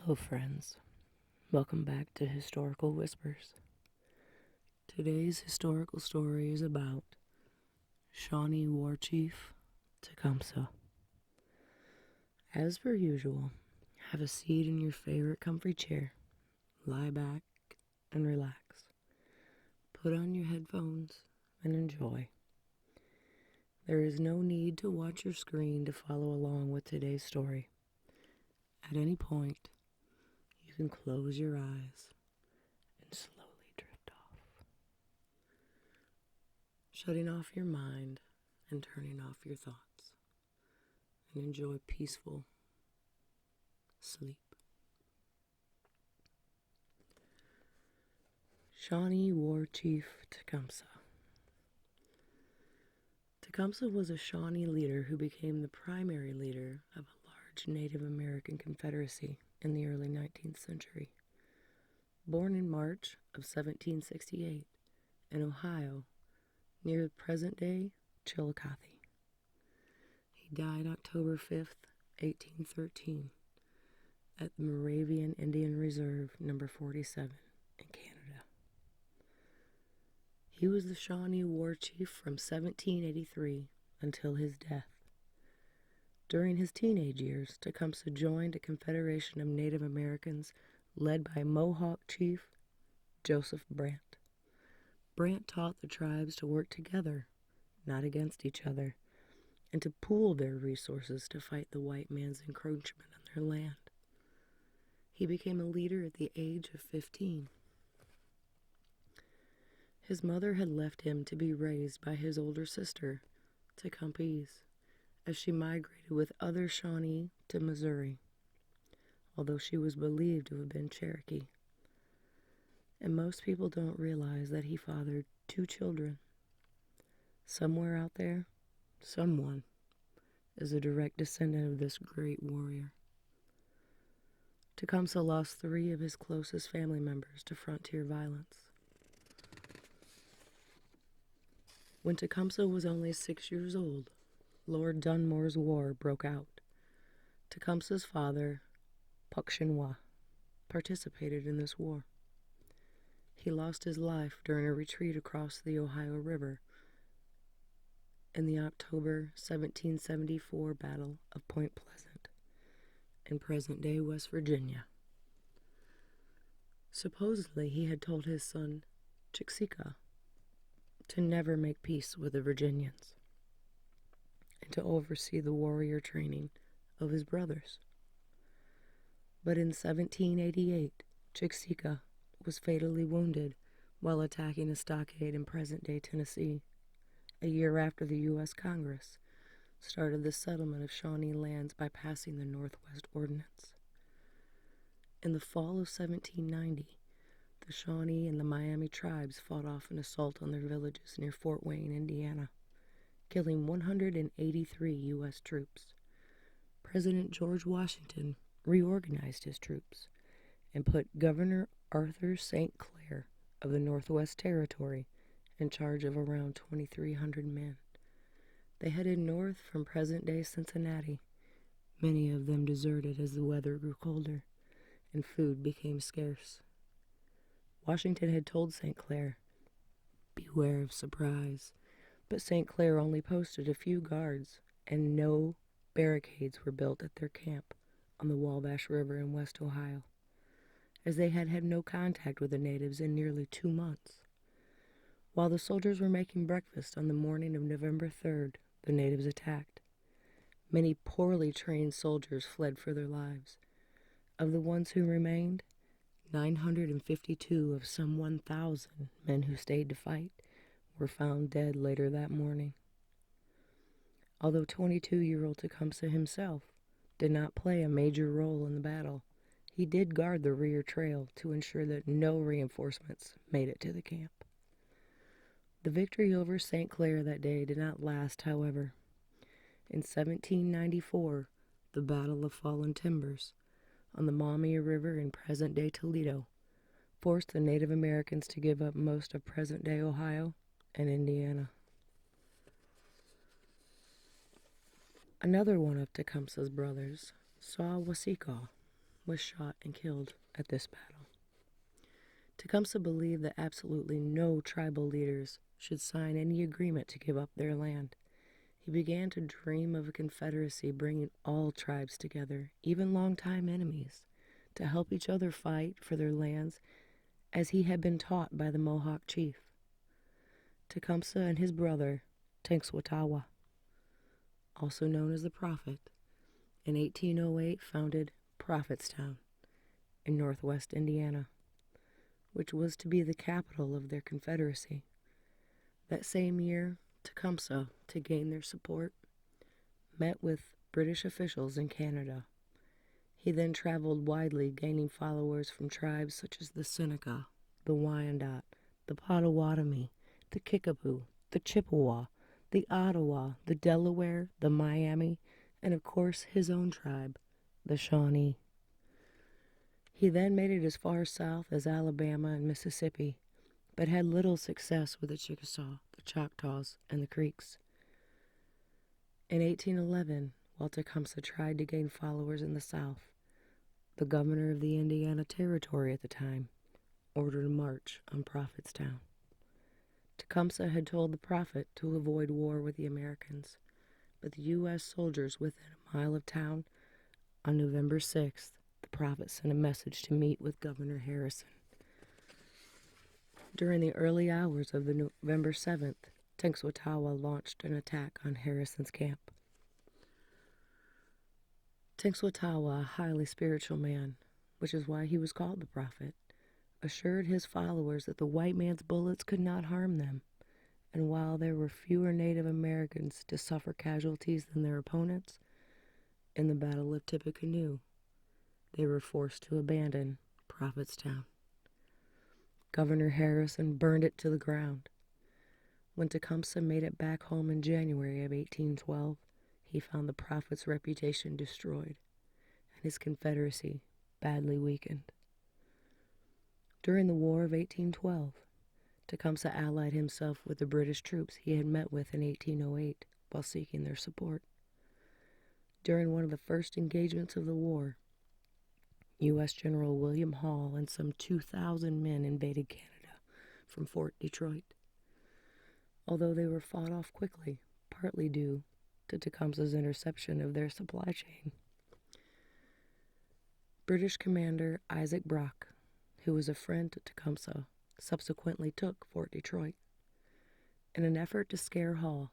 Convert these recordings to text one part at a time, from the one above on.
Hello, friends. Welcome back to Historical Whispers. Today's historical story is about Shawnee War Chief Tecumseh. As per usual, have a seat in your favorite comfy chair, lie back and relax. Put on your headphones and enjoy. There is no need to watch your screen to follow along with today's story. At any point, you can close your eyes and slowly drift off, shutting off your mind and turning off your thoughts, and enjoy peaceful sleep. Shawnee War Chief Tecumseh. Tecumseh was a Shawnee leader who became the primary leader of a large Native American confederacy in the early 19th century. Born in March of 1768 in Ohio, near present-day Chillicothe. He died October 5th, 1813, at the Moravian Indian Reserve, number 47, in Canada. He was the Shawnee War Chief from 1783 until his death. During his teenage years, Tecumseh joined a confederation of Native Americans led by Mohawk Chief Joseph Brant. Brant taught the tribes to work together, not against each other, and to pool their resources to fight the white man's encroachment on their land. He became a leader at the age of 15. His mother had left him to be raised by his older sister, Tecumseh, as she migrated with other Shawnee to Missouri, although she was believed to have been Cherokee. And most people don't realize that he fathered 2 children. Somewhere out there, someone is a direct descendant of this great warrior. Tecumseh lost 3 of his closest family members to frontier violence. When Tecumseh was only 6 years old, Lord Dunmore's War broke out. Tecumseh's father, Puckshinwa, participated in this war. He lost his life during a retreat across the Ohio River in the October 1774 Battle of Point Pleasant in present-day West Virginia. Supposedly, he had told his son, Tecumseh, to never make peace with the Virginians and to oversee the warrior training of his brothers. But in 1788, Tecumseh was fatally wounded while attacking a stockade in present-day Tennessee, a year after the U.S. Congress started the settlement of Shawnee lands by passing the Northwest Ordinance. In the fall of 1790, the Shawnee and the Miami tribes fought off an assault on their villages near Fort Wayne, Indiana, killing 183 U.S. troops. President George Washington reorganized his troops and put Governor Arthur St. Clair of the Northwest Territory in charge of around 2,300 men. They headed north from present-day Cincinnati. Many of them deserted as the weather grew colder and food became scarce. Washington had told St. Clair, "Beware of surprise," but St. Clair only posted a few guards, and no barricades were built at their camp on the Wabash River in West Ohio, as they had had no contact with the natives in nearly 2 months. While the soldiers were making breakfast on the morning of November 3rd, the natives attacked. Many poorly trained soldiers fled for their lives. Of the ones who remained, 952 of some 1,000 men who stayed to fight were found dead later that morning. Although 22-year-old Tecumseh himself did not play a major role in the battle, he did guard the rear trail to ensure that no reinforcements made it to the camp. The victory over St. Clair that day did not last, however. In 1794, the Battle of Fallen Timbers on the Maumee River in present-day Toledo forced the Native Americans to give up most of present-day Ohio and Indiana. Another one of Tecumseh's brothers, Saw Wasecaw, was shot and killed at this battle. Tecumseh believed that absolutely no tribal leaders should sign any agreement to give up their land. He began to dream of a confederacy bringing all tribes together, even longtime enemies, to help each other fight for their lands as he had been taught by the Mohawk chief. Tecumseh and his brother, Tenskwatawa, also known as the Prophet, in 1808 founded Prophetstown in northwest Indiana, which was to be the capital of their confederacy. That same year, Tecumseh, to gain their support, met with British officials in Canada. He then traveled widely, gaining followers from tribes such as the Seneca, the Wyandot, the Potawatomi, the Kickapoo, the Chippewa, the Ottawa, the Delaware, the Miami, and of course his own tribe, the Shawnee. He then made it as far south as Alabama and Mississippi, but had little success with the Chickasaw, the Choctaws, and the Creeks. In 1811, while Tecumseh tried to gain followers in the South, the governor of the Indiana Territory at the time ordered a march on Prophetstown. Tecumseh had told the Prophet to avoid war with the Americans, but the U.S. soldiers within a mile of town, on November 6th, the Prophet sent a message to meet with Governor Harrison. During the early hours of the November 7th, Tenskwatawa launched an attack on Harrison's camp. Tenskwatawa, a highly spiritual man, which is why he was called the Prophet, assured his followers that the white man's bullets could not harm them, and while there were fewer Native Americans to suffer casualties than their opponents, in the Battle of Tippecanoe, they were forced to abandon Prophetstown. Governor Harrison burned it to the ground. When Tecumseh made it back home in January of 1812, he found the Prophet's reputation destroyed and his confederacy badly weakened. During the War of 1812, Tecumseh allied himself with the British troops he had met with in 1808 while seeking their support. During one of the first engagements of the war, U.S. General William Hall and some 2,000 men invaded Canada from Fort Detroit. Although they were fought off quickly, partly due to Tecumseh's interception of their supply chain. British commander Isaac Brock, who was a friend to Tecumseh, subsequently took Fort Detroit. In an effort to scare Hall,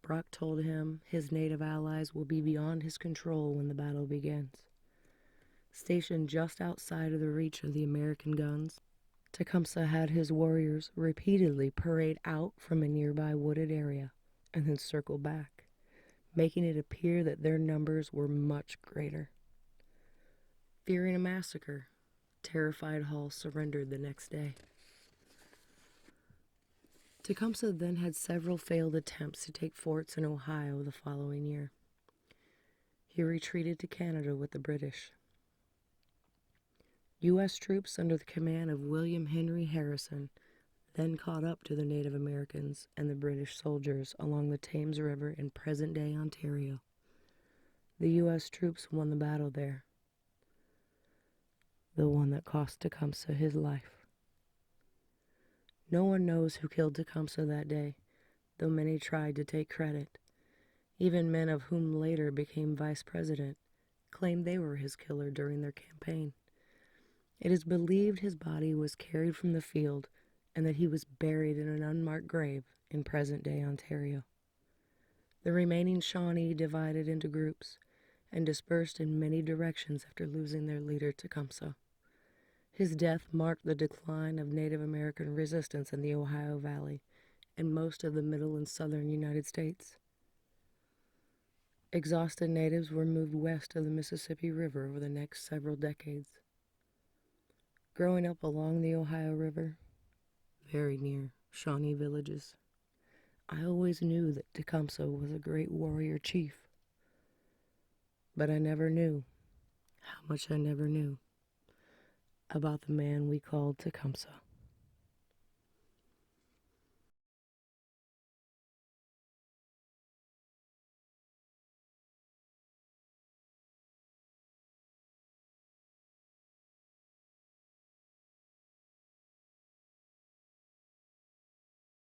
Brock told him his native allies will be beyond his control when the battle begins. Stationed just outside of the reach of the American guns, Tecumseh had his warriors repeatedly parade out from a nearby wooded area and then circle back, making it appear that their numbers were much greater. Fearing a massacre, terrified Hall surrendered the next day. Tecumseh then had several failed attempts to take forts in Ohio the following year. He retreated to Canada with the British. U.S. troops under the command of William Henry Harrison then caught up to the Native Americans and the British soldiers along the Thames River in present-day Ontario. The U.S. troops won the battle there, the one that cost Tecumseh his life. No one knows who killed Tecumseh that day, though many tried to take credit. Even men of whom later became vice president claimed they were his killer during their campaign. It is believed his body was carried from the field and that he was buried in an unmarked grave in present-day Ontario. The remaining Shawnee divided into groups and dispersed in many directions after losing their leader Tecumseh. His death marked the decline of Native American resistance in the Ohio Valley and most of the middle and southern United States. Exhausted natives were moved west of the Mississippi River over the next several decades. Growing up along the Ohio River, very near Shawnee villages, I always knew that Tecumseh was a great warrior chief. But I never knew how much I never knew about the man we called Tecumseh.